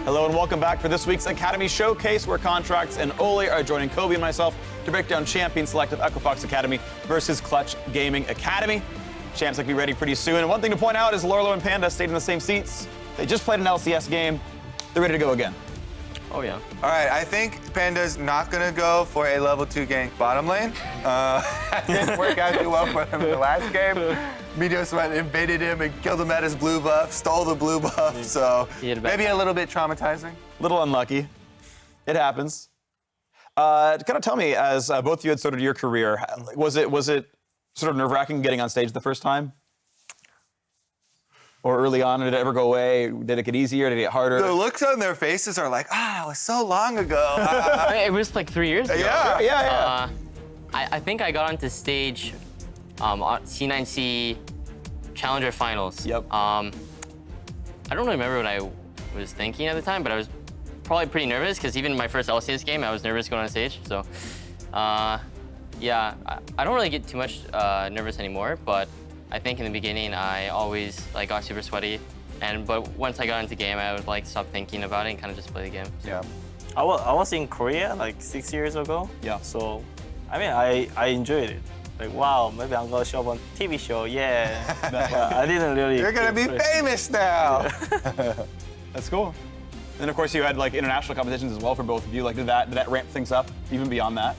Hello and welcome back for this week's Academy Showcase, where Contracts and Ole are joining Kobe and myself to break down Champion Selective FOXA Academy versus Clutch Gaming Academy. Champs like to be ready pretty soon. And one thing to point out is Lorlo and Panda stayed in the same seats. They just played an LCS game. They're ready to go again. Oh, yeah. All right, I think Panda's not going to go for a level 2 gank bottom lane. Didn't work out too well for him in the last game. Meteos went, invaded him, and killed him at his blue buff, stole the blue buff, so maybe a little bit traumatizing. Little unlucky. It happens. Kind of tell me, as both of you had started your career, was it sort of nerve-wracking getting on stage the first time? Or early on, did it ever go away? Did it get easier? Did it get harder? The looks on their faces are like, it was so long ago. It was like 3 years ago. Yeah. I think I got onto stage on C9C Challenger Finals. Yep. I don't really remember what I was thinking at the time, but I was probably pretty nervous because even my first LCS game, I was nervous going on stage. So, yeah, I don't really get too much nervous anymore, but I think in the beginning, I always got super sweaty. But once I got into game, I would stop thinking about it and kind of just play the game. Yeah. I was in Korea like 6 years ago. Yeah. So, I mean, I enjoyed it. Like, wow, maybe I'm gonna show up on TV show. Yeah. But I didn't really. You're going to be famous now. That's cool. And of course, you had international competitions as well for both of you. Did that ramp things up even beyond that?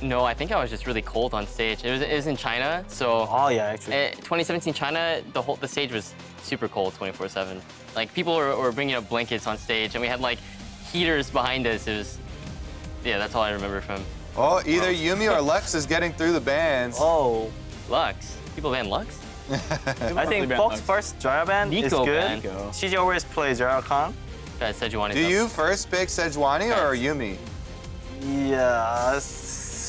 No, I think I was just really cold on stage. It was in China, so. Oh yeah, actually. 2017 China, the stage was super cold 24/7. People were bringing up blankets on stage, and we had heaters behind us. It was, yeah, that's all I remember from. Oh, either Yumi or Lux is getting through the bans. Oh. Lux. People ban Lux? I think Fox first Jara ban is Nico good. ban. CGA always plays Jara Khan. Sejuani. Do you first pick Sejuani or Yumi? Yes.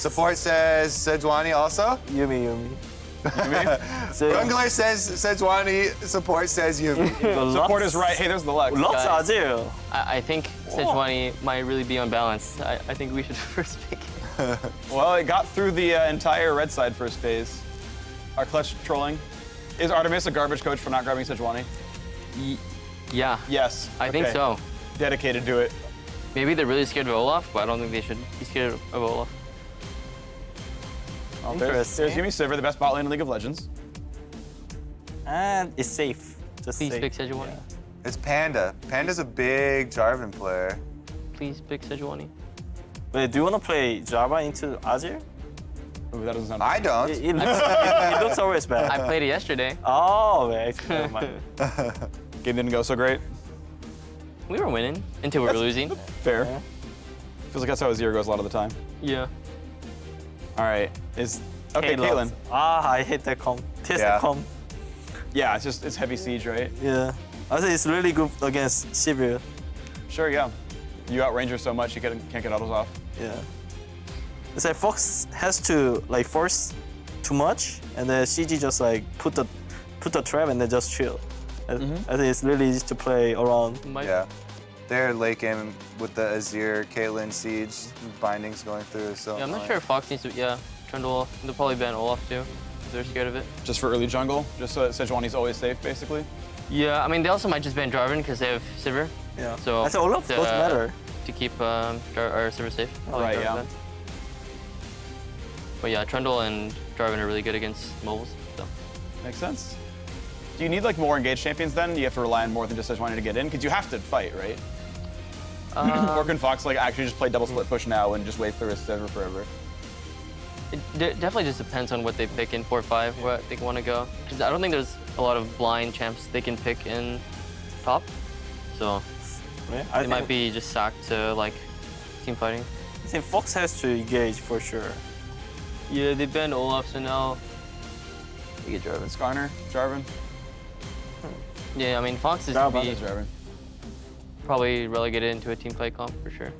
Support says Sejuani also. Yumi. So, Jungler says Sejuani, support says Yumi. Support is right. Hey, there's the Lux. Lux Guys. Azir. I think Sejuani might really be unbalanced. I think we should first pick him. Well, it got through the entire red side first phase. Our Clutch trolling. Is Artemis a garbage coach for not grabbing Sejuani? Yeah. Yes. I think so. Dedicated to it. Maybe they're really scared of Olaf, but I don't think they should be scared of Olaf. Well, there's Yumi Sivir, the best bot lane in League of Legends. And it's safe. Just Please safe. pick Sejuani. Yeah. It's Panda. Panda's a big Jarvan player. Please pick Sejuani. Wait, do you want to play Java into Azir? Ooh, that doesn't sound. I don't. It looks always bad. I played it yesterday. Oh, wait, actually, never mind. Game didn't go so great. We were winning until we were losing. Fair. Yeah. Feels like that's how a zero goes a lot of the time. Yeah. All right. Okay, Caitlyn. I hate that comp. Taste Yeah. the comp. Yeah, it's heavy siege, right? Yeah. I think it's really good against Sivir. Sure, yeah. You outrange her so much you can't get autos off. Yeah. It's like Fox has to force too much, and then CG just put the trap and then just chill. I think it's really easy to play around. Yeah. They're late game with the Azir, Caitlyn, Siege, bindings going through. So Yeah, I'm not sure if Fox needs to. Yeah, Trundle. They'll probably ban Olaf too. If they're scared of it. Just for early jungle, just so that Sejuani's always safe, basically. Yeah, I mean they also might just ban Jarvan because they have Sivir. Yeah. So I think Olaf doesn't matter. To keep our Sivir safe. Right, Jarvan yeah. ban. But yeah, Trundle and Jarvan are really good against mobiles. So. Makes sense. Do you need more engaged champions then? Do you have to rely on more than just Sejuani to get in? Because you have to fight, right? Or can Fox actually just play double split push now and just wait for his server forever? It definitely just depends on what they pick in 4-5, where they want to go. Because I don't think there's a lot of blind champs they can pick in top. So Yeah, they might be just sacked to team fighting. I think Fox has to engage for sure. Yeah, they banned Olaf, so now we get Jarvan. Skarner, Jarvan. Yeah, I mean Fox is Jarvan. be Jarvan. probably relegated into a team fight comp for sure.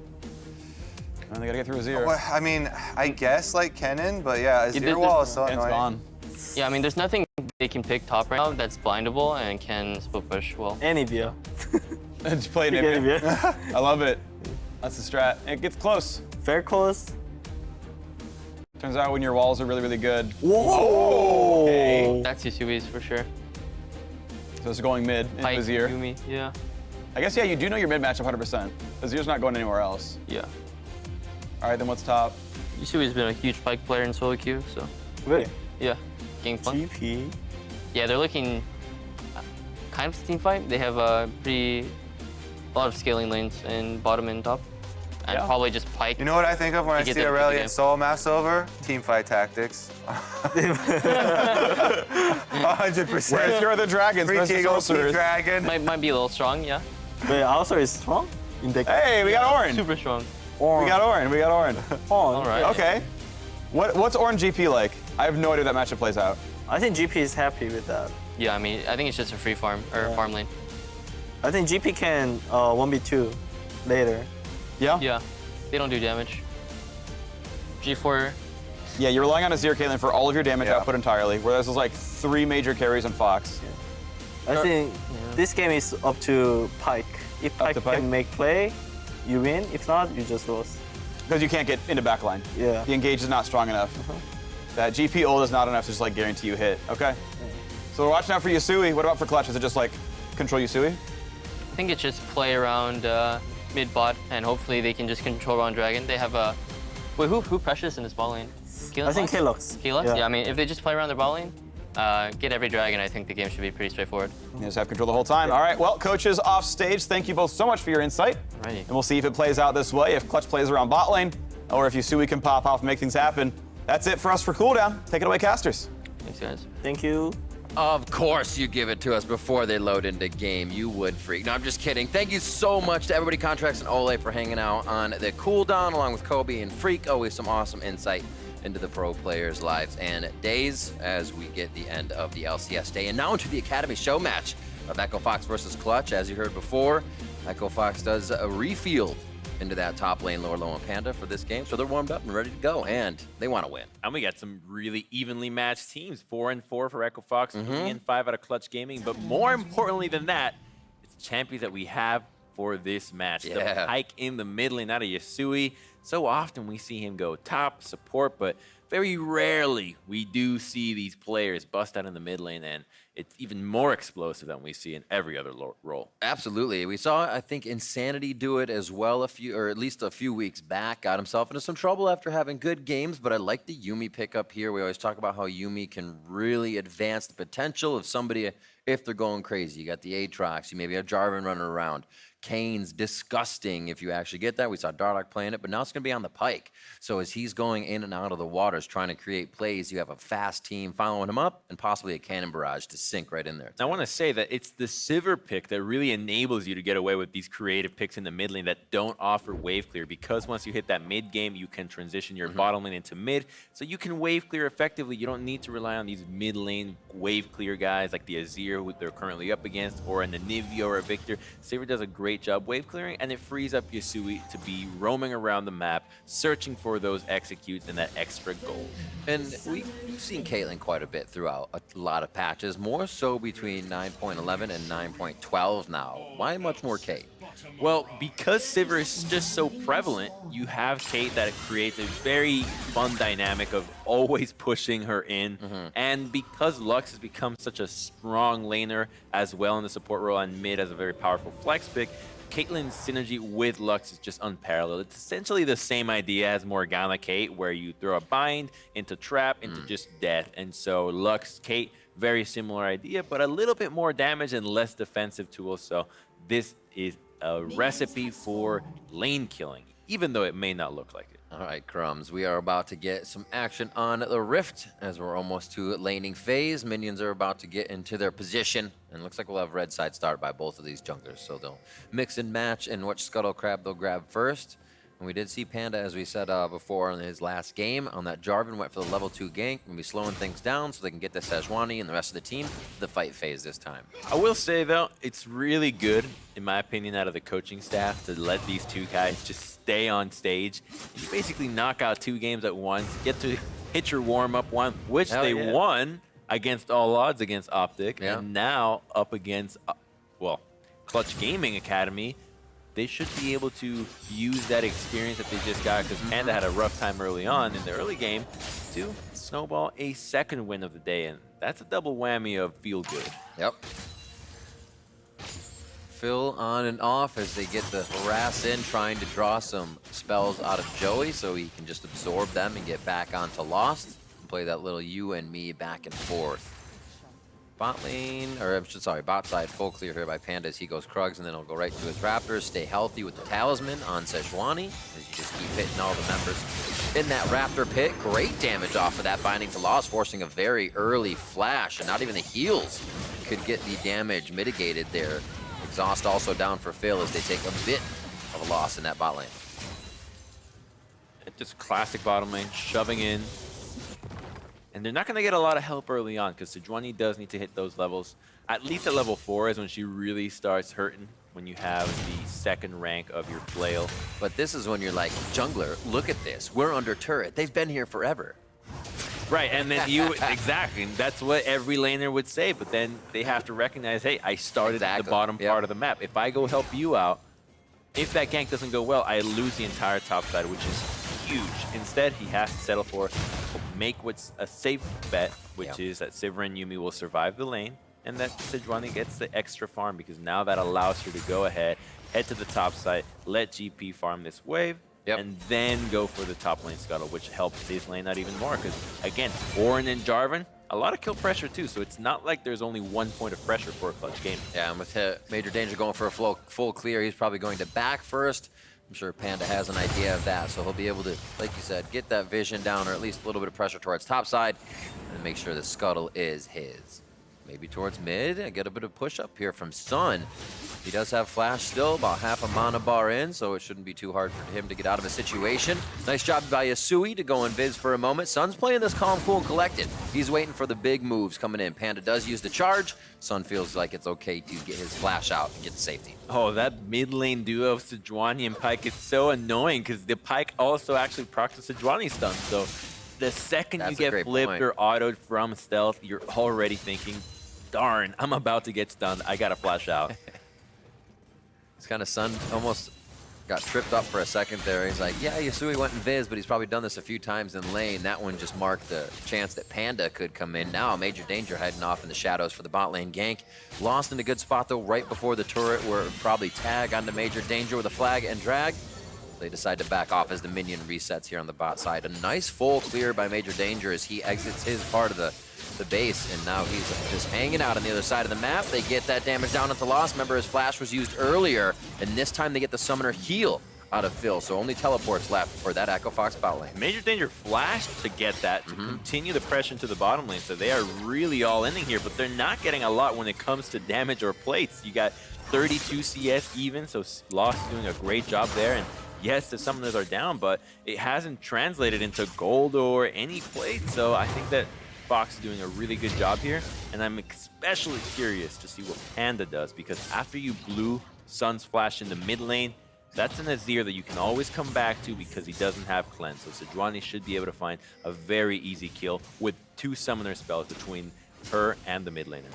And they gotta get through Azir. Well, I mean, I guess Kennen, but yeah, Azir wall is so It's annoying. gone. Yeah, I mean there's nothing they can pick top right now that's blindable and can split push well. Anivia. Just play it. Anivia. I love it. That's the strat. It gets close. Fair close. Turns out when your walls are really, really good. Whoa! Okay. That's Yusui's for sure. So it's going mid in Pike, Azir. Yumi, yeah. I guess, yeah, you do know your mid matchup 100%, because you're just not going anywhere else. Yeah. All right, then what's top? Yusui's been a huge Pyke player in solo queue, so Really? yeah. Gangplank. GP. Yeah, they're looking kind of team fight. They have a lot of scaling lanes in bottom and top. And Yeah. probably just Pyke. You know what I think of when I get see them to the Aurelia game. and Soul Mass over? Team fight tactics. 100%. Where's your other dragons? Free Where's your Teagle, sorcerers? Dragon. Might be a little strong, yeah. Wait, also is strong in the Hey, we got Orin. Super strong. We got Orin. We got Orin. All right. Okay. What's Orin GP like? I have no idea how that matchup plays out. I think GP is happy with that. Yeah, I mean, I think it's just a free farm or farm lane. I think GP can 1v2 later. Yeah? Yeah, they don't do damage. G4, Yeah, you're relying on Azir Caitlyn for all of your damage Yeah. output entirely, whereas there's like 3 major carries on Fox. I think this game is up to Pyke. If Up Pyke to Pyke? can make play, you win. If not, you just lose. Because you can't get into backline. Yeah. The engage is not strong enough. That GP ult is not enough to just like guarantee you hit. Okay. So we're watching out for Yusui. What about for Clutch? Is it just like control Yusui? I think it's just play around mid bot, and hopefully they can just control around Dragon. They have a wait, who pressures in this ball lane? Keylux? I think Kalox. Keylux? Yeah, I mean, if they just play around their ball lane, get every Dragon, I think the game should be pretty straightforward. You just have control the whole time. All right, well, coaches off stage, thank you both so much for your insight. Alrighty. And we'll see if it plays out this way, if Clutch plays around bot lane, or if Yusui can pop off and make things happen. That's it for us for cooldown. Take it away, casters. Thanks, guys. Thank you. Of course you give it to us before they load into game, you would freak. No, I'm just kidding. Thank you so much to everybody, Contracts and Ole, for hanging out on the cooldown along with Kobe and Freak. Always some awesome insight into the pro players' lives and days as we get the end of the LCS day. And now into the Academy show match of Echo Fox versus Clutch. As you heard before, Echo Fox does a refield into that top lane, lower low and Panda for this game. So they're warmed up and ready to go, and they want to win. And we got some really evenly matched teams. 4-4 for Echo Fox, 3-5 out of Clutch Gaming. But more importantly than that, it's the champions that we have for this match. Yeah. The Pyke in the mid lane out of Yusui. So often we see him go top, support, but very rarely we do see these players bust out in the mid lane, and it's even more explosive than we see in every other role. Absolutely. We saw, I think, Insanity do it as well at least a few weeks back. Got himself into some trouble after having good games, but I like the Yuumi pickup here. We always talk about how Yuumi can really advance the potential of somebody if they're going crazy. You got the Aatrox, you maybe have Jarvan running around. Kane's disgusting if you actually get that. We saw Dardoch playing it, but now it's going to be on the Pyke. So as he's going in and out of the waters trying to create plays, you have a fast team following him up and possibly a cannon barrage to sink right in there. I want to say that it's the Sivir pick that really enables you to get away with these creative picks in the mid lane that don't offer wave clear, because once you hit that mid game, you can transition your bottom lane into mid, so you can wave clear effectively. You don't need to rely on these mid lane wave clear guys like the Azir who they're currently up against, or an Anivia or a Victor. Sivir does a great job wave clearing, and it frees up Yusui to be roaming around the map, searching for those executes and that extra gold. And we've seen Caitlyn quite a bit throughout a lot of patches, more so between 9.11 and 9.12 now. Why much more Kate? Well, because Sivir is just so prevalent, you have Kate that creates a very fun dynamic of always pushing her in. And because Lux has become such a strong laner as well in the support role, and mid as a very powerful flex pick, Caitlyn's synergy with Lux is just unparalleled. It's essentially the same idea as Morgana Kate, where you throw a bind into trap into just death. And so Lux, Kate, very similar idea, but a little bit more damage and less defensive tools. So this is a recipe for lane killing, even though it may not look like it. All right, Crumbs, we are about to get some action on the Rift as we're almost to laning phase. Minions are about to get into their position, and looks like we'll have red side start by both of these junglers, so they'll mix and match and which Scuttle Crab they'll grab first. And we did see Panda, as we said before in his last game, on that Jarvan went for the level 2 gank. We'll be slowing things down so they can get the Sejuani and the rest of the team to the fight phase this time. I will say, though, it's really good, in my opinion, out of the coaching staff to let these two guys just stay on stage. You basically knock out 2 games at once, get to hit your warm-up one, which they won against all odds against Optic, and now up against, well, Clutch Gaming Academy. They should be able to use that experience that they just got, because Panda had a rough time early on in the early game, to snowball a second win of the day, and that's a double whammy of feel good. Yep. Phil on and off as they get the harass in, trying to draw some spells out of Joey so he can just absorb them and get back onto Lost and play that little you and me back and forth. Bot lane, or sorry, bot side full clear here by Panda as he goes Krugs, and then he'll go right to his Raptors. Stay healthy with the Talisman on Sejuani as you just keep hitting all the members in that Raptor pit. Great damage off of that Binding to Lost, forcing a very early flash, and not even the heals could get the damage mitigated there. Exhaust also down for Phil as they take a bit of a loss in that bot lane. Just classic bottom lane, shoving in. And they're not going to get a lot of help early on because Sejuani does need to hit those levels. At least at level 4 is when she really starts hurting, when you have the second rank of your flail. But this is when you're like, jungler, look at this. We're under turret. They've been here forever. Right, and then you, exactly, and that's what every laner would say, but then they have to recognize, hey, I started at the bottom part of the map. If I go help you out, if that gank doesn't go well, I lose the entire top side, which is huge. Instead, he has to settle for make what's a safe bet, which is that Sivir and Yuumi will survive the lane, and that Sejuani gets the extra farm, because now that allows her to go ahead, head to the top side, let GP farm this wave, and then go for the top lane scuttle, which helps his lane out even more, because again, Orin and Jarvan, a lot of kill pressure too, so it's not like there's only 1 point of pressure for a clutch game. Yeah, and with Major Danger going for a full clear, he's probably going to back first. I'm sure Panda has an idea of that, so he'll be able to, like you said, get that vision down, or at least a little bit of pressure towards top side, and make sure the scuttle is his. Maybe towards mid, and get a bit of push up here from Sun. He does have flash still, about half a mana bar in, so it shouldn't be too hard for him to get out of a situation. Nice job by Yasui to go invis for a moment. Sun's playing this calm, cool, and collected. He's waiting for the big moves coming in. Panda does use the charge. Sun feels like it's okay to get his flash out and get the safety. Oh, that mid lane duo of Sejuani and Pyke is so annoying, because the Pyke also actually procs the Sejuani stun, so the second you get flipped or autoed from stealth, you're already thinking, darn, I'm about to get stunned. I gotta flash out. It's kind of Sun almost got tripped up for a second there. He's like, yeah, Yasui went in Viz, but he's probably done this a few times in lane. That one just marked the chance that Panda could come in. Now Major Danger heading off in the shadows for the bot lane gank. Lost in a good spot though, right before the turret, where it would probably tag onto Major Danger with a flag and drag. They decide to back off as the minion resets here on the bot side. A nice full clear by Major Danger as he exits his part of the base, and now he's just hanging out on the other side of the map. They get that damage down into Lost. Remember, his flash was used earlier, and this time they get the summoner heal out of Phil, so only teleports left for that Echo Fox bot lane. Major Danger flashed to get that, to continue the pressure to the bottom lane, so they are really all in here, but they're not getting a lot when it comes to damage or plates. You got 32 CS even, so Lost doing a great job there, and yes, the summoners are down, but it hasn't translated into gold or any plate, so I think that Fox is doing a really good job here, and I'm especially curious to see what Panda does, because after you blew Sun's flash in the mid lane, that's an Azir that you can always come back to because he doesn't have cleanse. So Sejuani should be able to find a very easy kill with 2 summoner spells between her and the mid laner.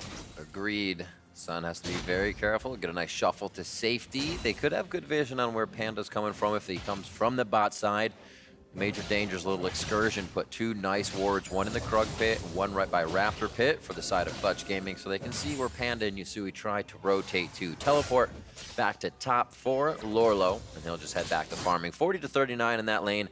Agreed. Sun has to be very careful, get a nice shuffle to safety. They could have good vision on where Panda's coming from if he comes from the bot side. Major Danger's little excursion put 2 nice wards, one in the Krug pit, one right by Raptor pit for the side of Clutch Gaming, so they can see where Panda and Yasui try to rotate to. Teleport back to top 4, Lorlo, and he'll just head back to farming. 40 to 39 in that lane.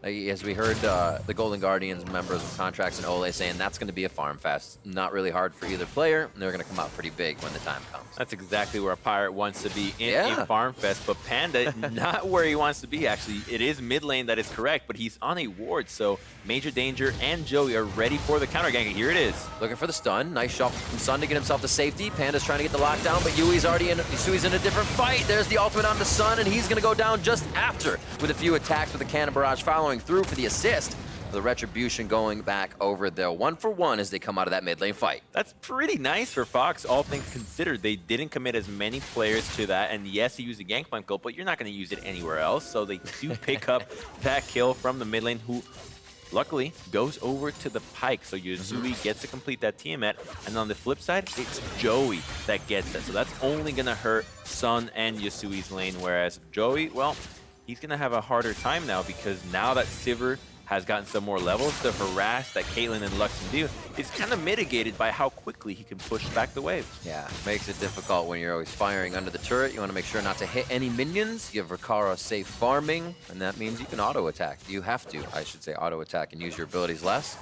As we heard the Golden Guardians members of Contracts and Ole saying that's going to be a farm fest. Not really hard for either player, and they're going to come out pretty big when the time comes. That's exactly where a Pirate wants to be in a farm fest, but Panda, not where he wants to be, actually. It is mid lane that is correct, but he's on a ward, so Major Danger and Joey are ready for the counter gank. Here it is. Looking for the stun. Nice shot from Sun to get himself to safety. Panda's trying to get the lockdown, but Yasui's in a different fight. There's the ultimate on the Sun, and he's going to go down just after with a few attacks with the Cannon Barrage following through for the assist. The Retribution going back over there 1-for-1 as they come out of that mid lane fight. That's pretty nice for Fox, all things considered. They didn't commit as many players to that, and yes, he used a Gangplank ult, but you're not going to use it anywhere else, so they do pick up that kill from the mid lane, who luckily goes over to the Pyke, so Yasui gets to complete that Tiamat, and on the flip side, it's Joey that gets it, so that's only going to hurt Sun and Yasui's lane, whereas Joey, well, he's going to have a harder time now, because now that Sivir has gotten some more levels, the harass that Caitlyn and Lux can do is kind of mitigated by how quickly he can push back the wave. Yeah, makes it difficult when you're always firing under the turret. You want to make sure not to hit any minions. Give Rikara safe farming, and that means you can auto-attack. You have to, I should say, auto-attack and use your abilities less.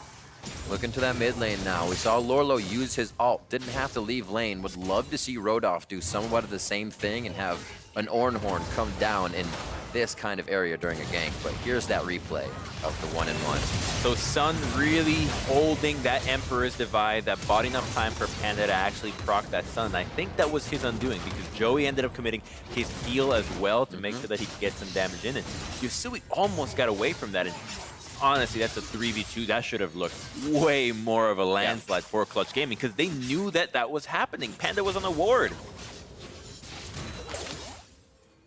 Looking to that mid lane now. We saw Lorlo use his ult. Didn't have to leave lane. Would love to see Rodolph do somewhat of the same thing and have an Ornhorn come down in this kind of area during a gank. But here's that replay of the 1-in-1. So Sun really holding that Emperor's Divide, that bought enough time for Panda to actually proc that Sun. And I think that was his undoing because Joey ended up committing his heal as well to make sure that he could get some damage in. And Yasui almost got away from that. And honestly, that's a 3v2. That should have looked way more of a landslide for Clutch Gaming because they knew that that was happening. Panda was on a ward.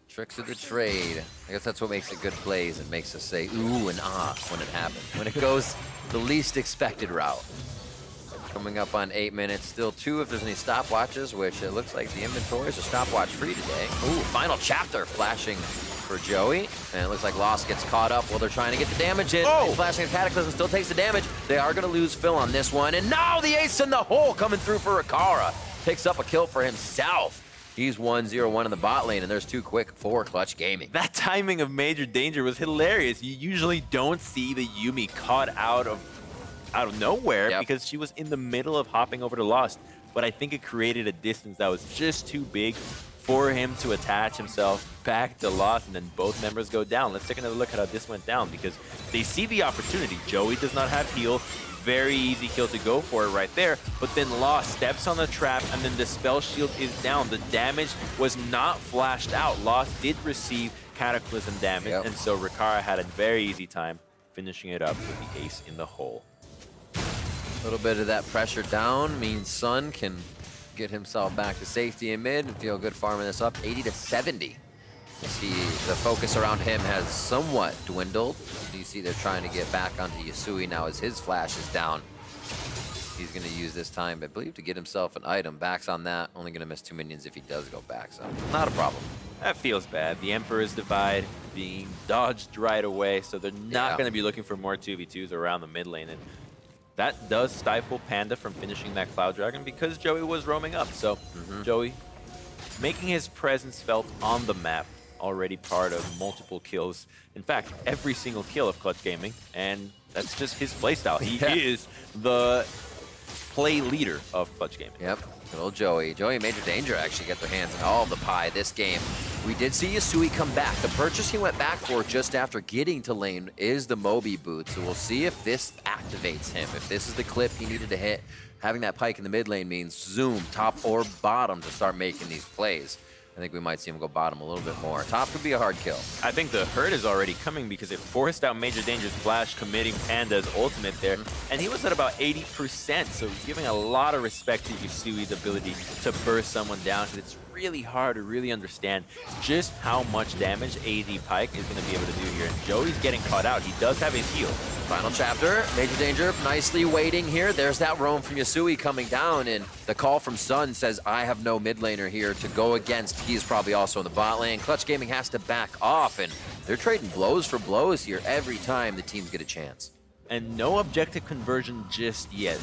Tricks of the trade. I guess that's what makes it good plays. It makes us say ooh and ah when it happens. When it goes the least expected route. Coming up on 8 minutes. Still 2 if there's any stopwatches, which it looks like the inventories are stopwatch free today. Ooh, final chapter flashing for Joey. And it looks like Lost gets caught up while they're trying to get the damage in. Oh! He's flashing a Cataclysm, still takes the damage. They are going to lose Phil on this one. And now the ace in the hole coming through for Rikara. Picks up a kill for himself. He's 1-0-1 in the bot lane, and there's too quick for Clutch Gaming. That timing of Major Danger was hilarious. You usually don't see the Yuumi caught out of nowhere because she was in the middle of hopping over to Lost. But I think it created a distance that was just too big for him to attach himself back to Lost, and then both members go down. Let's take another look at how this went down because they see the opportunity. Joey does not have heal. Very easy kill to go for it right there, but then Lost steps on the trap and then the spell shield is down. The damage was not flashed out. Lost did receive Cataclysm damage, and so Rikara had a very easy time finishing it up with the ace in the hole. A little bit of that pressure down means Sun can get himself back to safety in mid and feel good farming this up. 80-70. You see the focus around him has somewhat dwindled. You see they're trying to get back onto Yasui now as his flash is down. He's going to use this time, I believe, to get himself an item. Backs on that. Only going to miss 2 minions if he does go back, so not a problem. That feels bad. The Emperor's Divide being dodged right away, so they're not going to be looking for more 2v2s around the mid lane. And that does stifle Panda from finishing that Cloud Dragon because Joey was roaming up. So Joey making his presence felt on the map. Already part of multiple kills. In fact, every single kill of Clutch Gaming, and that's just his playstyle. He is the play leader of Clutch Gaming. Yep, good old Joey. Joey and Major Danger actually get their hands on all of the pie this game. We did see Yasui come back. The purchase he went back for just after getting to lane is the Moby boot, so we'll see if this activates him. If this is the clip he needed to hit, having that pike in the mid lane means zoom, top or bottom to start making these plays. I think we might see him go bottom a little bit more. Top could be a hard kill. I think the hurt is already coming because it forced out Major Danger's flash, committing Panda's ultimate there. And he was at about 80%, so giving a lot of respect to Yusui's ability to burst someone down because it's really hard to really understand just how much damage AD Pike is going to be able to do here. And Joey's getting caught out. He does have his heal. Final chapter, Major Danger nicely waiting here. There's that roam from Yasui coming down, and the call from Sun says, I have no mid laner here to go against. He's probably also in the bot lane. Clutch Gaming has to back off, and they're trading blows for blows here every time the teams get a chance. And no objective conversion just yet.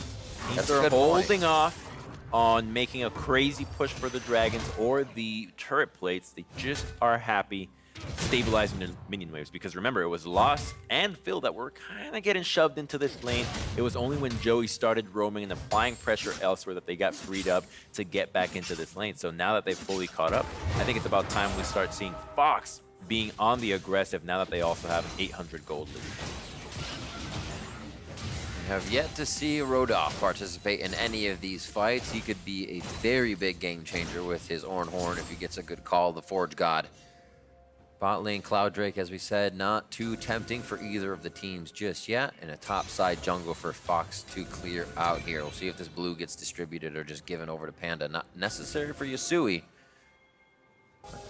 That's They're a good holding point. off on making a crazy push for the dragons or the turret plates. They just are happy stabilizing the minion waves because remember, it was Lost and Phil that were kind of getting shoved into this lane. It was only when Joey started roaming and applying pressure elsewhere that they got freed up to get back into this lane. So now that they've fully caught up, I think it's about time we start seeing Fox being on the aggressive now that they also have an 800 gold lead. Have yet to see Rodolph participate in any of these fights. He could be a very big game changer with his Ornhorn if he gets a good call, the Forge God. Bot lane Cloud Drake, as we said, not too tempting for either of the teams just yet. And a top side jungle for Fox to clear out here. We'll see if this blue gets distributed or just given over to Panda. Not necessary for Yasui.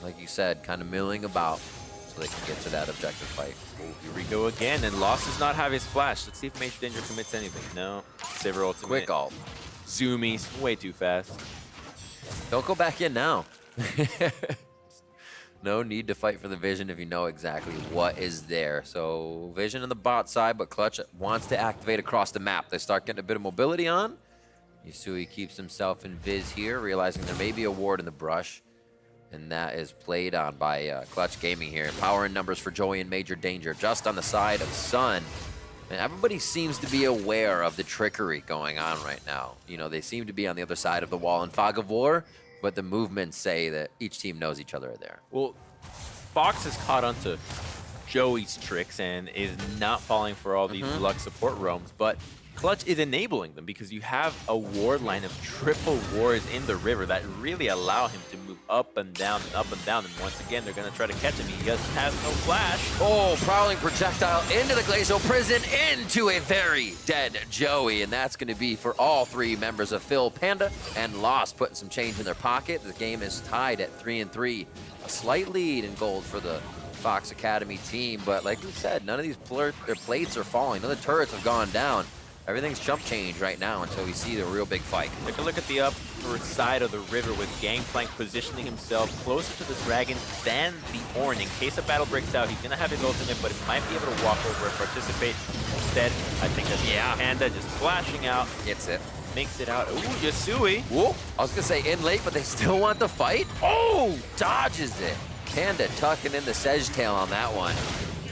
Like you said, kind of milling about so they can get to that objective fight. Oh, here we go again, and Lost does not have his flash. Let's see if Major Danger commits anything. No, Saber ultimate. Quick ult. Zoomies, way too fast. Don't go back in now. No need to fight for the vision if you know exactly what is there. So vision on the bot side, but Clutch wants to activate across the map. They start getting a bit of mobility on. Yusui keeps himself in viz here, realizing there may be a ward in the brush. And that is played on by Clutch Gaming here. Power in numbers for Joey and Major Danger. Just on the side of Sun. And everybody seems to be aware of the trickery going on right now. You know, they seem to be on the other side of the wall in Fog of War, but the movements say that each team knows each other are there. Well, Fox has caught onto Joey's tricks and is not falling for all these Lux support roams, but Clutch is enabling them because you have a ward line of triple wards in the river that really allow him to move up and down and up and down. And once again, they're going to try to catch him. He just has no flash. Oh, prowling projectile into the Glazo prison, into a very dead Joey. And that's going to be for all three members of Phil, Panda, and Lost, putting some change in their pocket. The game is tied at 3-3. A slight lead in gold for the Fox Academy team. But like we said, none of these plates are falling. None of the turrets have gone down. Everything's chump change right now until we see the real big fight. Take a look at the upper side of the river with Gangplank positioning himself closer to the Dragon than the Ornn. In case a battle breaks out, he's going to have his ultimate, but he might be able to walk over and participate. Instead, I think that's Panda just flashing out. Gets it. Makes it out. Ooh, Yusui. Whoa, I was going to say in late, but they still want the fight. Oh, dodges it. Panda tucking in the Sedge tail on that one.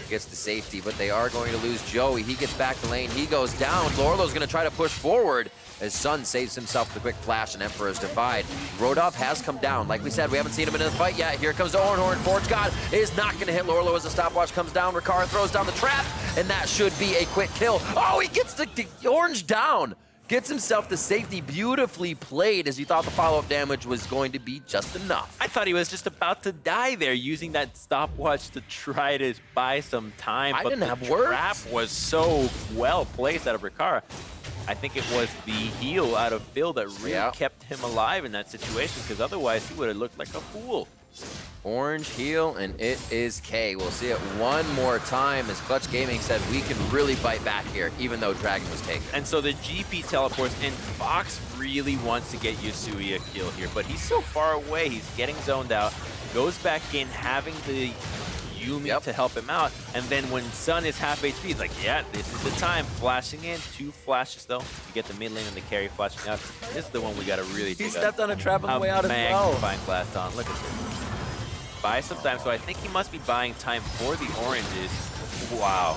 Gets the safety, but they are going to lose Joey. He gets back to lane. He goes down. Lorlo's going to try to push forward as Sun saves himself with a quick flash and Emperor's Divide. Rodolph has come down. Like we said, we haven't seen him in the fight yet. Here comes the Ornhorn. Forge God is not going to hit Lorlo as the stopwatch comes down. Ricard throws down the trap, and that should be a quick kill. Oh, he gets the orange down. Gets himself the safety. Beautifully played, as you thought the follow-up damage was going to be just enough. I thought he was just about to die there, using that stopwatch to try to buy some time. I but didn't the have words. trap was so well placed out of Ricard. I think it was the heal out of Phil that really kept him alive in that situation, because otherwise he would have looked like a fool. Orange heal, and it is K. We'll see it one more time as Clutch Gaming said we can really bite back here, even though Dragon was taken. And so the GP teleports, and Fox really wants to get Yusui a kill here, but he's so far away. He's getting zoned out, goes back in, having the Yumi to help him out, and then when Sun is half HP, he's like, yeah, this is the time. Flashing in, 2 flashes though. You get the mid lane and the carry flashing out. This is the one we gotta really take He stepped on a trap on the way out as well. Magnifying glass on. Look at this. Buy some time, so I think he must be buying time for the oranges. Wow.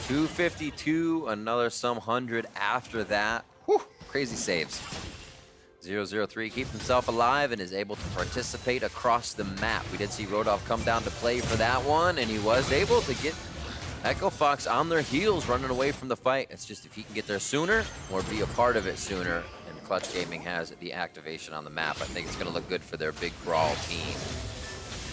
252, another some 100 after that. Whew, crazy saves. 003 keeps himself alive and is able to participate across the map. We did see Rodolph come down to play for that one, and he was able to get Echo Fox on their heels running away from the fight. It's just if he can get there sooner or be a part of it sooner, and Clutch Gaming has the activation on the map, I think it's going to look good for their big brawl team.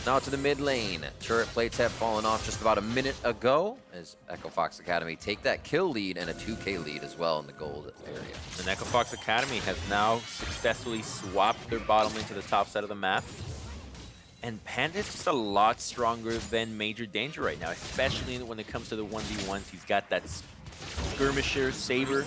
Now to the mid lane. Turret plates have fallen off just about a minute ago as Echo Fox Academy take that kill lead and a 2K lead as well in the gold area. And Echo Fox Academy has now successfully swapped their bottom lane to the top side of the map. And Panda is just a lot stronger than Major Danger right now, especially when it comes to the 1v1s. He's got that skirmisher saber,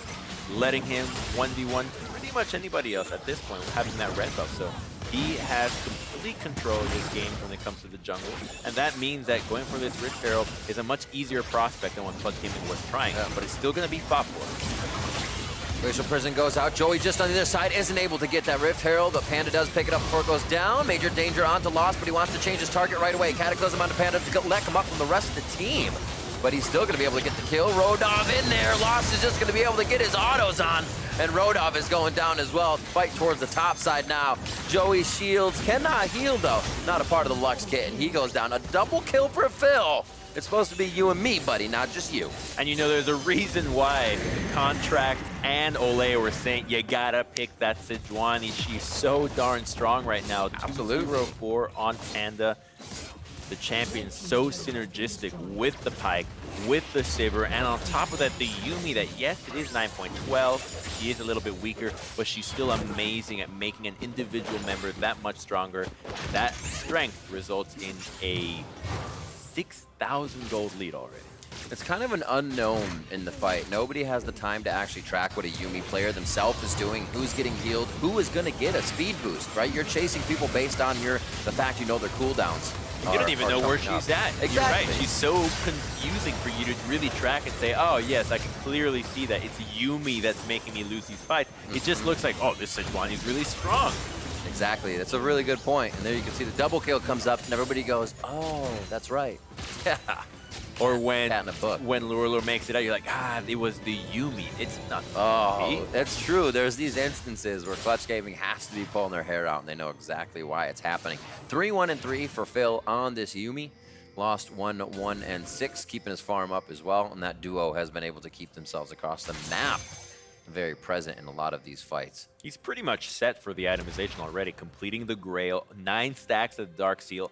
letting him 1v1 pretty much anybody else at this point, having that red buff. So he has complete control of this game when it comes to the jungle, and that means that going for this Rift Herald is a much easier prospect than what Clutch Gaming was trying, but it's still going to be fought for. Glacial Prison goes out. Joey just on the other side isn't able to get that Rift Herald, but Panda does pick it up before it goes down. Major Danger onto Lost, but he wants to change his target right away. Cataclysm onto Panda to let him up from the rest of the team, but he's still going to be able to get the kill. Rodolph in there. Lost is just going to be able to get his autos on, and Rodolph is going down as well. Fight towards the top side now. Joey shields cannot heal though. Not a part of the Lux kit, and he goes down. A double kill for Phil. It's supposed to be you and me, buddy, not just you. And you know, there's a reason why Contract and Ole were saying you gotta pick that Sejuani. She's so darn strong right now. Absolutely. 2-0-4 on Panda. The champion's so synergistic with the Pike, with the Saber, and on top of that, the Yumi that, yes, it is 9.12. She is a little bit weaker, but she's still amazing at making an individual member that much stronger. That strength results in a 6,000 gold lead already. It's kind of an unknown in the fight. Nobody has the time to actually track what a Yumi player themselves is doing, who's getting healed, who is going to get a speed boost, right? You're chasing people based on the fact you know their cooldowns. You don't even know where coming up. she's at. Exactly. You're right. She's so confusing for you to really track and say, oh, yes, I can clearly see that it's Yumi that's making me lose these fights. It just looks like, oh, this Sejuani is really strong. Exactly. That's a really good point. And there you can see the double kill comes up, and everybody goes, oh, that's right. Yeah. Or when Cat in a book. when Lurlo makes it out, you're like, it was the Yumi. It's not the Oh, Yumi. that's true. There's these instances where Clutch Gaming has to be pulling their hair out, and they know exactly why it's happening. 3-1-3 for Phil on this Yumi. Lost 1-1-6, keeping his farm up as well, and that duo has been able to keep themselves across the map. Very present in a lot of these fights. He's pretty much set for the itemization already, completing the Grail, 9 stacks of the Dark Seal.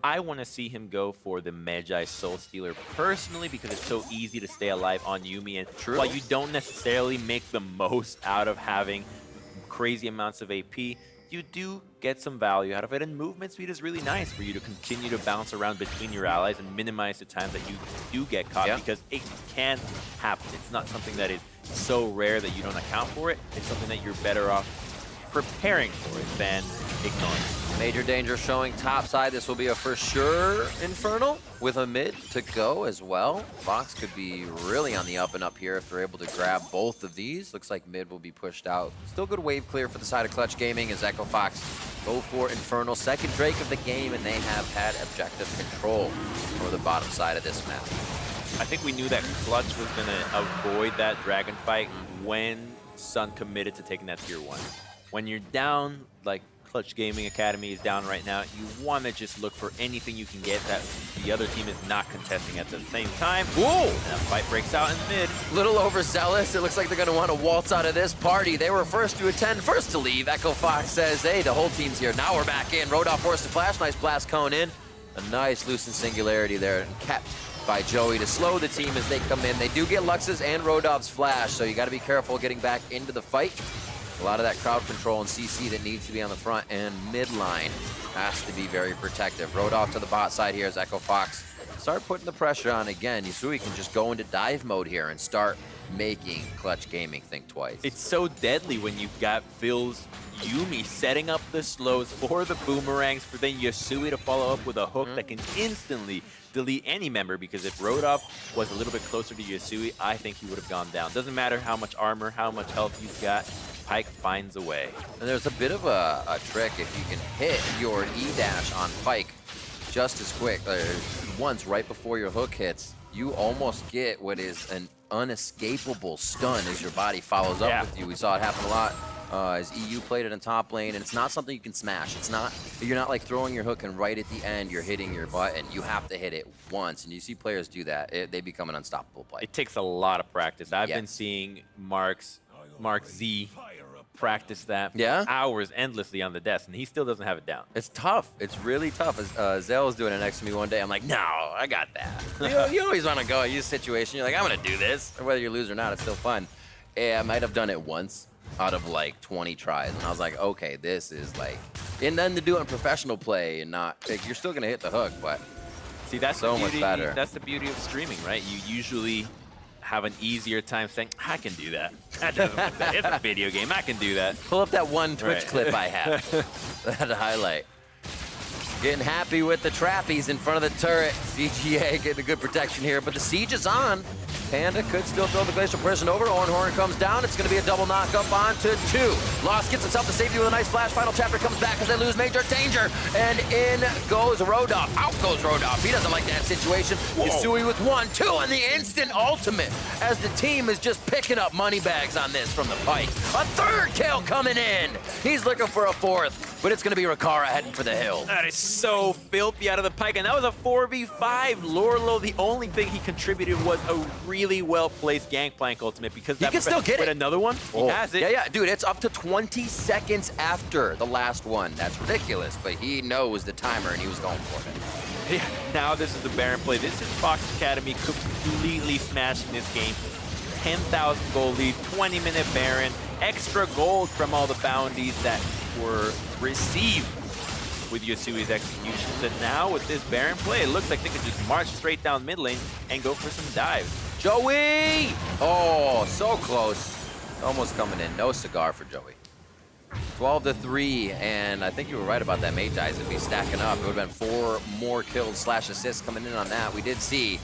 I want to see him go for the Magi Soul Stealer personally because it's so easy to stay alive on Yumi. And True. while you don't necessarily make the most out of having crazy amounts of AP, you do get some value out of it. And movement speed is really nice for you to continue to bounce around between your allies and minimize the time that you do get caught because it can happen. It's not something that is so rare that you don't account for it. It's something that you're better off preparing for it than ignoring. Major danger showing top side. This will be a for sure Infernal with a mid to go as well. Fox could be really on the up and up here if they're able to grab both of these. Looks like mid will be pushed out. Still good wave clear for the side of Clutch Gaming as Echo Fox go for Infernal. Second Drake of the game, and they have had objective control for the bottom side of this map. I think we knew that Clutch was going to avoid that dragon fight when Sun committed to taking that tier 1. When you're down, like Clutch Gaming Academy is down right now, you want to just look for anything you can get that the other team is not contesting at the same time. Whoa! And that fight breaks out in mid. Little overzealous. It looks like they're going to want to waltz out of this party. They were first to attend, first to leave. Echo Fox says, hey, the whole team's here. Now we're back in. Rodolph forced to flash. Nice blast cone in. A nice Lucent Singularity there and kept by Joey to slow the team as they come in. They do get Lux's and Rodolph's flash, so you got to be careful getting back into the fight. A lot of that crowd control and CC that needs to be on the front and midline has to be very protective. Rodolph to the bot side here as Echo Fox start putting the pressure on again. Yusui can just go into dive mode here and start making Clutch Gaming think twice. It's so deadly when you've got Phil's Yumi setting up the slows for the boomerangs for then Yusui to follow up with a hook that can instantly delete any member, because if Rodolph was a little bit closer to Yusui, I think he would have gone down. Doesn't matter how much armor, how much health you've got, Pyke finds a way. And there's a bit of a trick if you can hit your E-dash on Pyke just as quick, once right before your hook hits, you almost get what is an unescapable stun as your body follows up with you. We saw it happen a lot as EU played it in top lane, and it's not something you can smash. It's not, you're not like throwing your hook and right at the end you're hitting your button. You have to hit it once, and you see players do that. They become an unstoppable play. It takes a lot of practice. I've been seeing Mark Z practice that for hours endlessly on the desk, and he still doesn't have it down. It's tough. It's really tough. As Zell was doing it next to me one day, I'm like, no, I got that. You always want to go use a situation. You're like, I'm going to do this. Whether you lose or not, it's still fun. I might have done it once out of like 20 tries, and I was like, okay, this is like, and then to do it in professional play and not, like, you're still going to hit the hook, but see, that's so the beauty, much better. That's the beauty of streaming, right? You usually have an easier time saying, I can do that. That doesn't work. It's a video game. I can do that. Pull up that one Twitch clip I have. That highlight. Getting happy with the trappies in front of the turret. CGA getting a good protection here, but the siege is on. Panda could still throw the Glacial Prison over. Ornhorn comes down. It's going to be a double knock-up onto 2. Lost gets himself to safety with a nice flash. Final chapter comes back as they lose Major Danger. And in goes Rodolph. Out goes Rodolph. He doesn't like that situation. Yusui with 1, 2, and the instant ultimate as the team is just picking up money bags on this from the Pyke. A third kill coming in. He's looking for a fourth, but it's going to be Rikara heading for the hill. That is so filthy out of the Pyke, and that was a 4v5. Lorlo, the only thing he contributed was a really well-placed Gangplank ultimate, because He can still get it. Another one, he has it. Yeah, dude, it's up to 20 seconds after the last one. That's ridiculous, but he knows the timer, and he was going for it. Yeah, now this is the Baron play. This is Fox Academy completely smashing this game. 10,000 gold lead, 20-minute Baron, extra gold from all the bounties that were received with Yusui's executions. And now with this Baron play, it looks like they could just march straight down mid lane and go for some dives. Joey! Oh, so close. Almost coming in. No cigar for Joey. 12-3, and I think you were right about that mate dies. It'd be stacking up. It would have been 4 more kills / assists coming in on that. We did see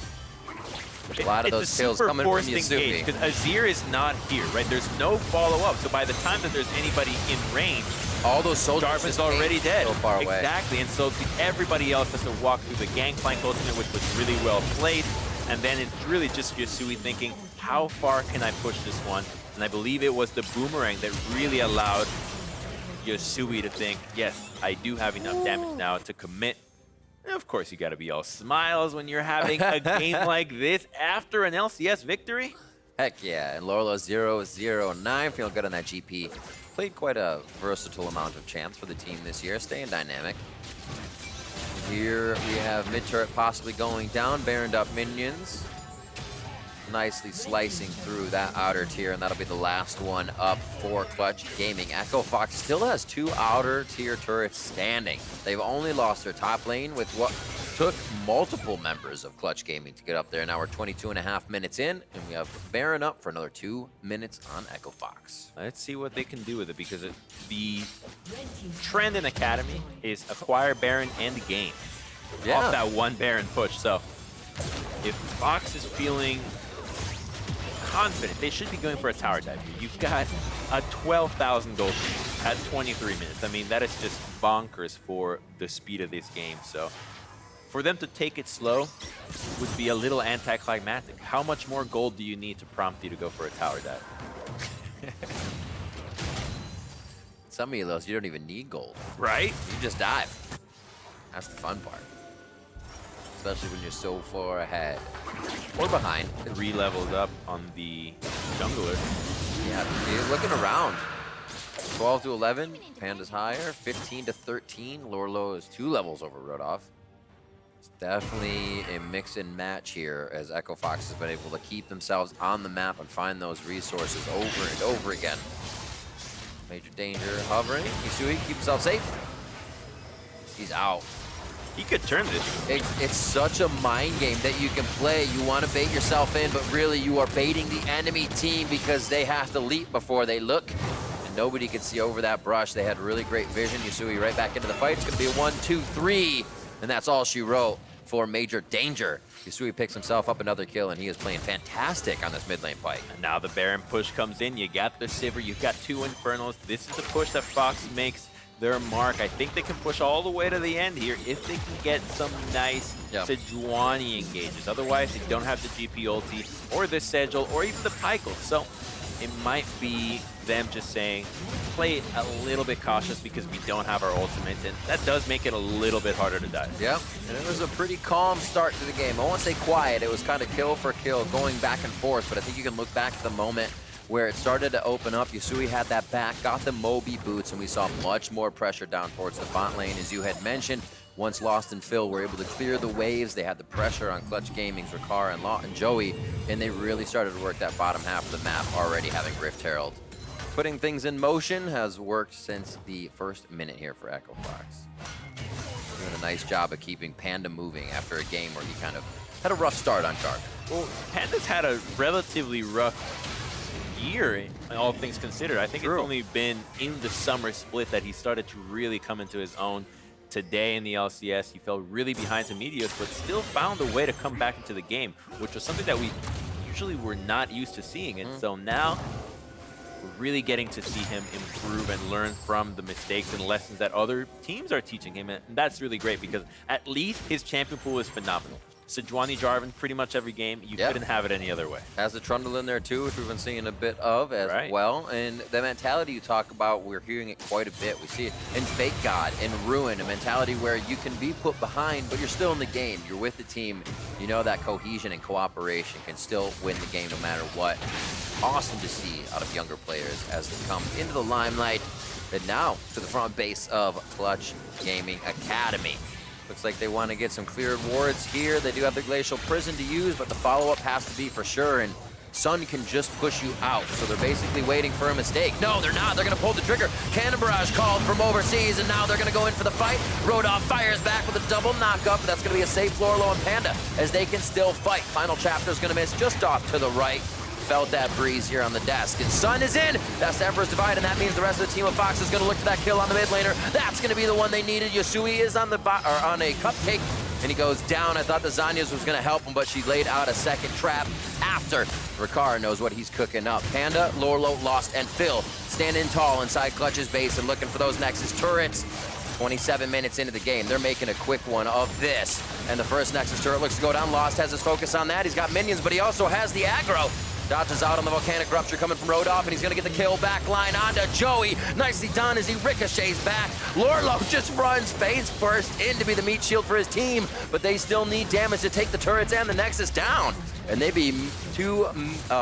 a lot of those kills coming from Yasui. Because Azir is not here, right? There's no follow-up, so by the time that there's anybody in range, all those soldiers Jarvan's already dead. So far away. Exactly, and so everybody else has to walk through the Gangplank ultimate, which was really well played, and then it's really just Yasui thinking, how far can I push this one? And I believe it was the boomerang that really allowed Yasui to think, yes, I do have enough damage now to commit. And of course, you got to be all smiles when you're having a game like this after an LCS victory. Heck yeah, and Lorlo 0-0-9, feeling good on that GP. Played quite a versatile amount of champs for the team this year, staying dynamic. Here we have mid turret possibly going down, Baroned up minions. Nicely slicing through that outer tier, and that'll be the last one up for Clutch Gaming. Echo Fox still has 2 outer tier turrets standing. They've only lost their top lane with what took multiple members of Clutch Gaming to get up there. Now we're 22.5 minutes in, and we have Baron up for another 2 minutes on Echo Fox. Let's see what they can do with it, because the trend in Academy is acquire Baron and game off that one Baron push. So if Fox is feeling confident, they should be going for a tower dive here. You've got a 12,000 gold lead at 23 minutes. I mean, that is just bonkers for the speed of this game. So for them to take it slow would be a little anticlimactic. How much more gold do you need to prompt you to go for a tower dive? Some of those, you don't even need gold. Right? You just dive. That's the fun part. Especially when you're so far ahead. Or behind. 3 levels up on the jungler. Yeah, he's looking around. 12-11, Panda's higher. 15-13, Lorlo is 2 levels over Rodolph. It's definitely a mix and match here as Echo Fox has been able to keep themselves on the map and find those resources over and over again. Major danger hovering. Yasui, keep himself safe. He's out. He could turn this. It's such a mind game that you can play. You want to bait yourself in, but really you are baiting the enemy team because they have to leap before they look. And nobody could see over that brush. They had really great vision. Yasui right back into the fight. It's going to be a 1-2-3. And that's all she wrote for Major Danger. Yasui picks himself up another kill, and he is playing fantastic on this mid lane fight. And now the Baron push comes in. You got the Sivir. You've got 2 Infernals. This is the push that Fox makes their mark. I think they can push all the way to the end here if they can get some nice Sejuani engages. Otherwise, they don't have the GP ulti or the Sejul or even the Pykel. So it might be them just saying, play it a little bit cautious because we don't have our ultimate, and that does make it a little bit harder to dive. Yeah, and it was a pretty calm start to the game. I won't say quiet. It was kind of kill for kill, going back and forth, but I think you can look back to the moment where it started to open up. Yasui had that back, got the Moby boots, and we saw much more pressure down towards the bot lane. As you had mentioned, once Lost and Phil were able to clear the waves, they had the pressure on Clutch Gaming's Ricard and Law and Joey, and they really started to work that bottom half of the map, already having Rift Herald. Putting things in motion has worked since the first minute here for Echo Fox. Doing a nice job of keeping Panda moving after a game where he kind of had a rough start on Jarvan. Well, Panda's had a relatively rough year, all things considered. I think it's only been in the summer split that he started to really come into his own. Today in the LCS, he fell really behind to Meteos, but still found a way to come back into the game, which was something that we usually were not used to seeing. And so now we're really getting to see him improve and learn from the mistakes and lessons that other teams are teaching him. And that's really great because at least his champion pool is phenomenal. Sejuani Jarvan pretty much every game. You couldn't have it any other way. Has the Trundle in there too, which we've been seeing a bit of as well. And the mentality you talk about, we're hearing it quite a bit. We see it in Fake God, in Ruin, a mentality where you can be put behind, but you're still in the game. You're with the team. You know that cohesion and cooperation can still win the game no matter what. Awesome to see out of younger players as they come into the limelight. And now to the front base of Clutch Gaming Academy. Looks like they want to get some cleared wards here. They do have the Glacial Prison to use, but the follow-up has to be for sure, and Sun can just push you out. So they're basically waiting for a mistake. No, they're not. They're going to pull the trigger. Cannon Barrage called from overseas, and now they're going to go in for the fight. Rodolph fires back with a double knockup, but that's going to be a safe Lorlo and Panda as they can still fight. Final Chapter is going to miss just off to the right. felt that breeze here on the desk. And Sun is in. That's the Emperor's Divide, and that means the rest of the team of Fox is going to look for that kill on the mid laner. That's going to be the one they needed. Yasui is on the on a cupcake, and he goes down. I thought the Zanyas was going to help him, but she laid out a second trap after. FLICKR knows what he's cooking up. Panda, Lorlo, Lost, and Phil standing tall inside Clutch's base and looking for those Nexus turrets. 27 minutes into the game, they're making a quick one of this. And the first Nexus turret looks to go down. Lost has his focus on that. He's got minions, but he also has the aggro. Dodges out on the Volcanic Rupture coming from Rodolph, and he's gonna get the kill back line onto Joey. Nicely done as he ricochets back. Lorlo just runs face first in to be the meat shield for his team, but they still need damage to take the turrets and the Nexus down. And they be too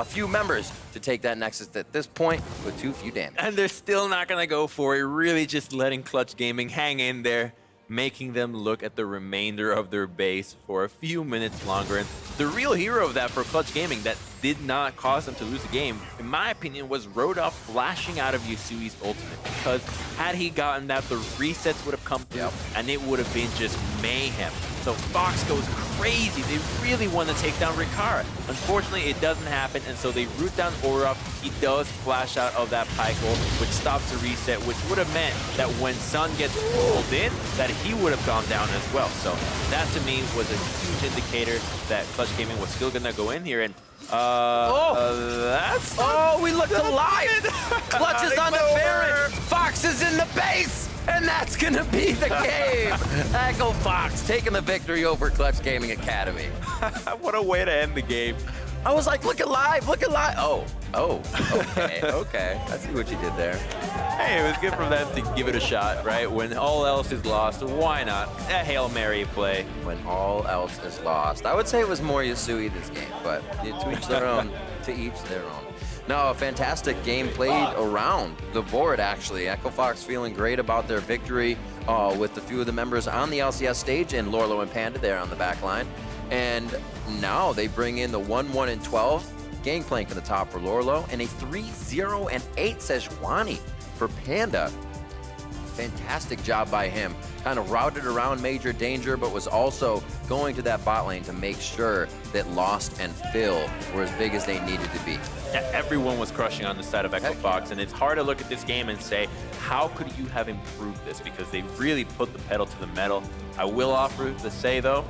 few members to take that Nexus at this point with too few damage. And they're still not gonna go for it, really just letting Clutch Gaming hang in there, making them look at the remainder of their base for a few minutes longer. And the real hero of that for Clutch Gaming that did not cause them to lose the game, in my opinion, was Rodolph flashing out of Yasui's ultimate, because had he gotten that, the resets would have come through, and it would have been just mayhem. So Fox goes crazy. They really want to take down Rikara. Unfortunately, it doesn't happen, and so they root down Orof. He does flash out of that pike ult, which stops the reset, which would have meant that when Sun gets pulled in, that he would have gone down as well. So that, to me, was a huge indicator that Clutch Gaming was still going to go in here. And that's... Oh, we looked alive! Clutch is on the Baron! Fox is in the base! And that's gonna be the game! Echo Fox taking the victory over Clutch Gaming Academy. What a way to end the game. I was like, look alive, look alive! Oh, okay, okay. I see what you did there. Hey, it was good for them to give it a shot, right? When all else is lost, why not? A Hail Mary play. When all else is lost. I would say it was more Yasui this game, but to each their own. To each their own. No, a fantastic game played around the board, actually. Echo Fox feeling great about their victory with a few of the members on the LCS stage, and Lorlo and Panda there on the back line. And now they bring in the 1-1-12 Gangplank in the top for Lorlo, and a 3-0-8 Sejuani for Panda. Fantastic job by him. Kind of routed around major danger, but was also going to that bot lane to make sure that Lost and Phil were as big as they needed to be. Yeah, everyone was crushing on the side of Echo Fox, and it's hard to look at this game and say, how could you have improved this? Because they really put the pedal to the metal. I will offer to say, though,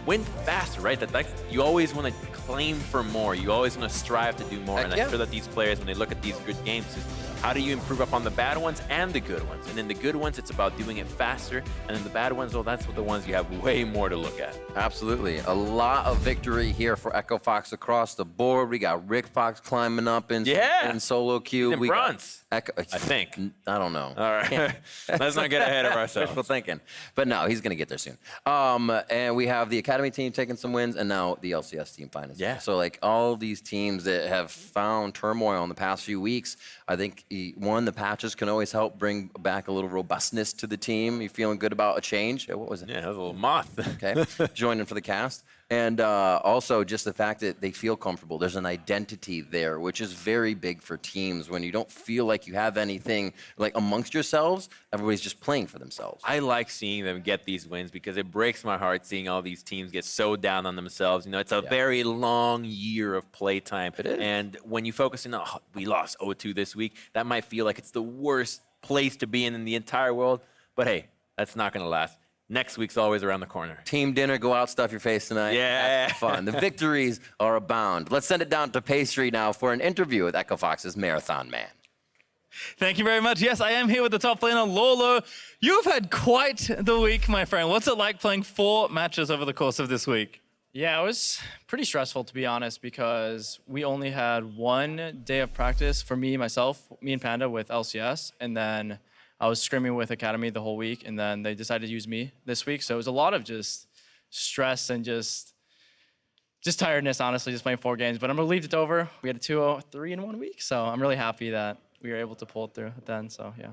win faster, right? That you always want to claim for more. You always want to strive to do more. And I feel that these players, when they look at these good games, is how do you improve upon the bad ones and the good ones? And in the good ones, it's about doing it faster. And in the bad ones, well, that's what the ones you have way more to look at. Absolutely. A lot of victory here for Echo Fox across the board. We got Rick Fox climbing up in solo queue. In bronze, I think. I don't know. All right. Let's not get ahead of ourselves. Wishful thinking. But no, he's going to get there soon. And we have the Academy team taking some wins, and now the LCS team finally. Yeah. So, like, all these teams that have found turmoil in the past few weeks, I think, the patches can always help bring back a little robustness to the team. You feeling good about a change? What was it? Yeah, that was a little moth. Okay. Joining for the cast. And also just the fact that they feel comfortable. There's an identity there, which is very big for teams. When you don't feel like you have anything like amongst yourselves, everybody's just playing for themselves. I like seeing them get these wins because it breaks my heart seeing all these teams get so down on themselves. You know, it's a very long year of playtime. It is. And when you focus on, oh, we lost 0-2 this week, that might feel like it's the worst place to be in the entire world. But hey, that's not going to last. Next week's always around the corner. Team dinner, go out, stuff your face tonight. Yeah. Have fun. The victories are abound. Let's send it down to Pastry now for an interview with Echo Fox's Marathon Man. Thank you very much. Yes, I am here with the top laner, Lorlo. You've had quite the week, my friend. What's it like playing 4 matches over the course of this week? Yeah, it was pretty stressful, to be honest, because we only had 1 day of practice for me and Panda with LCS, and then I was scrimming with Academy the whole week, and then they decided to use me this week. So it was a lot of just stress and just tiredness, honestly, just playing 4 games. But I'm relieved it's over. We had a 2-3 in 1 week, so I'm really happy that we were able to pull it through then, so yeah.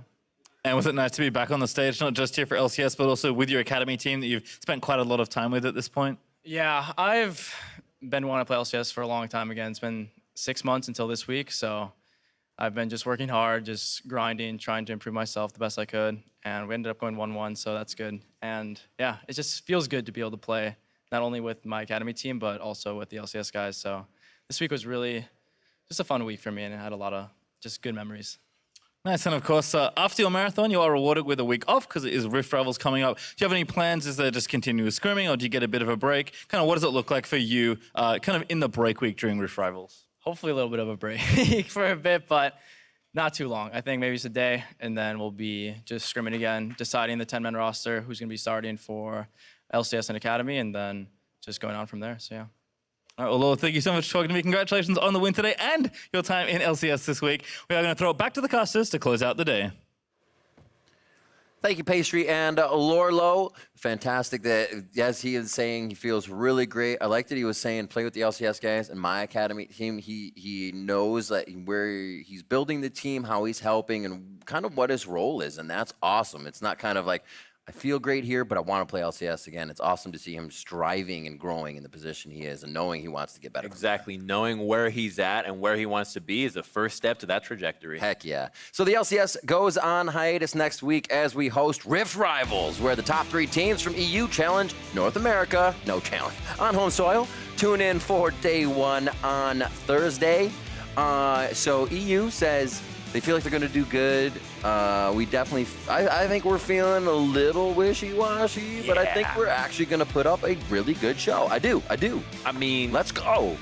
And was it nice to be back on the stage, not just here for LCS, but also with your Academy team that you've spent quite a lot of time with at this point? Yeah, I've been wanting to play LCS for a long time again. It's been 6 months until this week, so I've been just working hard, just grinding, trying to improve myself the best I could, and we ended up going 1-1, so that's good. And yeah, it just feels good to be able to play not only with my Academy team, but also with the LCS guys. So this week was really just a fun week for me, and I had a lot of just good memories. Nice, and of course, after your marathon, you are rewarded with a week off because it is Rift Rivals coming up. Do you have any plans? Is there just continuous scrimming, or do you get a bit of a break? Kind of what does it look like for you kind of in the break week during Rift Rivals? Hopefully a little bit of a break for a bit, but not too long. I think maybe it's a day, and then we'll be just scrimming again, deciding the 10-man roster, who's going to be starting for LCS and Academy, and then just going on from there, so yeah. All right, well, Lord, thank you so much for talking to me. Congratulations on the win today and your time in LCS this week. We are going to throw it back to the casters to close out the day. Thank you, Pastry and Lorlo. Fantastic that, as he is saying, he feels really great. I like that he was saying play with the LCS guys and my academy team. He knows that where he's building the team, how he's helping, and kind of what his role is, and that's awesome. It's not kind of like, I feel great here, but I want to play LCS again. It's awesome to see him striving and growing in the position he is and knowing he wants to get better. Exactly. Knowing where he's at and where he wants to be is the first step to that trajectory. Heck yeah. So the LCS goes on hiatus next week as we host Rift Rivals, where the top 3 teams from EU challenge North America, no challenge, on home soil. Tune in for day 1 on Thursday. So EU says they feel like they're going to do good. We definitely, I think we're feeling a little wishy-washy, but I think we're actually going to put up a really good show. I do. I mean, Let's go.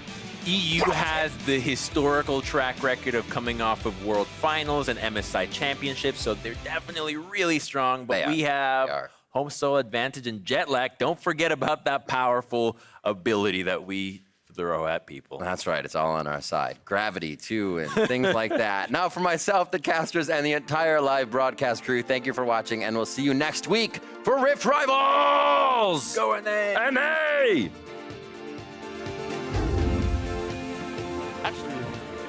EU has the historical track record of coming off of World Finals and MSI Championships, so they're definitely really strong, but we have home soil advantage and jet lag. Don't forget about that powerful ability that we throw at people. That's right. It's all on our side. Gravity, too, and things like that. Now, for myself, the casters, and the entire live broadcast crew, thank you for watching, and we'll see you next week for Rift Rivals! Go NA! NA!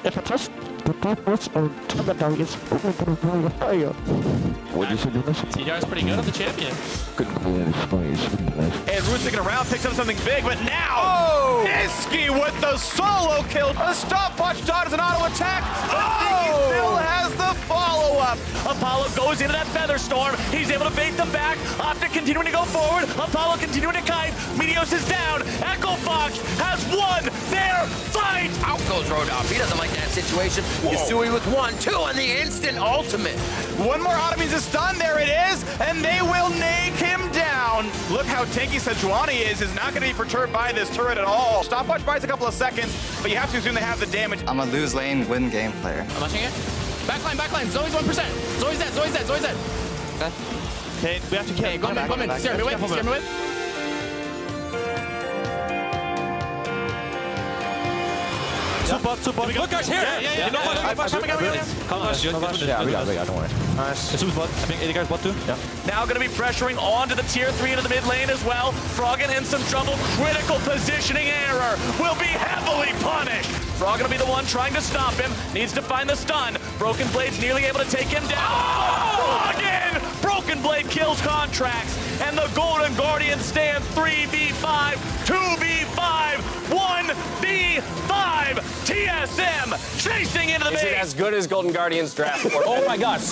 If I trust the purpose of Tama targets, what did you say, Jonas? CGA's pretty good at the champion. Couldn't believe it's funny. And Root sticking around, picks up something big, but now Niski with the solo kill. A stopwatch dodges an auto attack, but Niski still has the follow-up. Apollo goes into that feather storm. He's able to bait them back. Optic continuing to go forward. Apollo continuing to kite. Meteos is down. Echo Fox has won their fight. Out goes Rodolph. He doesn't like that situation. Yasui with 1-2 and the instant ultimate. One more Ottomies is stunned. There it is, and they will nake him down. Look how tanky Sejuani is not going to be perturbed by this turret at all. Stopwatch buys a couple of seconds, but you have to assume they have the damage. I'm a lose lane, win game player. I'm watching it. Backline. Zoe's 1%. Zoe's dead. Okay, we have to kill. Hey, come in. Steer me with. Support. Look, guys, here. Yeah. Come on. Yeah, we got it, don't worry. Nice. It's bot. I think 80 guys bot too. Yeah. Now going to be pressuring onto the tier 3 into the mid lane as well. Froggen in some trouble. Critical positioning error will be heavily punished. Froggen will be the one trying to stop him. Needs to find the stun. Broken Blade's nearly able to take him down. Froggen! Broken Blade kills Contracts. And the Golden Guardian stand 3v5, 2v5, 1v5. TSM chasing into the base. Is it as good as Golden Guardian's draft? Oh my gosh, it's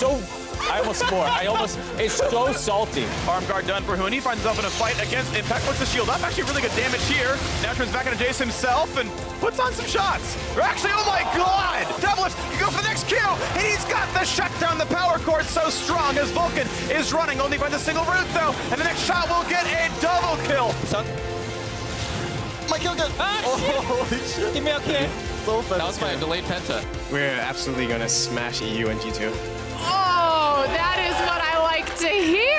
so salty. Arm guard done for Huni, finds himself in a fight against Impact, puts the shield up, actually really good damage here. Now turns back into Jace himself and puts on some shots. Or actually, oh my god! Devilish, you go for the next Q, and he's got the shutdown. The power core so strong as Vulcan is running, only by the single route though, and the next shot will get a double kill. My kill gun! Holy shit. Give me a kill. That was my delayed penta. We're absolutely gonna smash EU and G2. Oh, that is what I like to hear.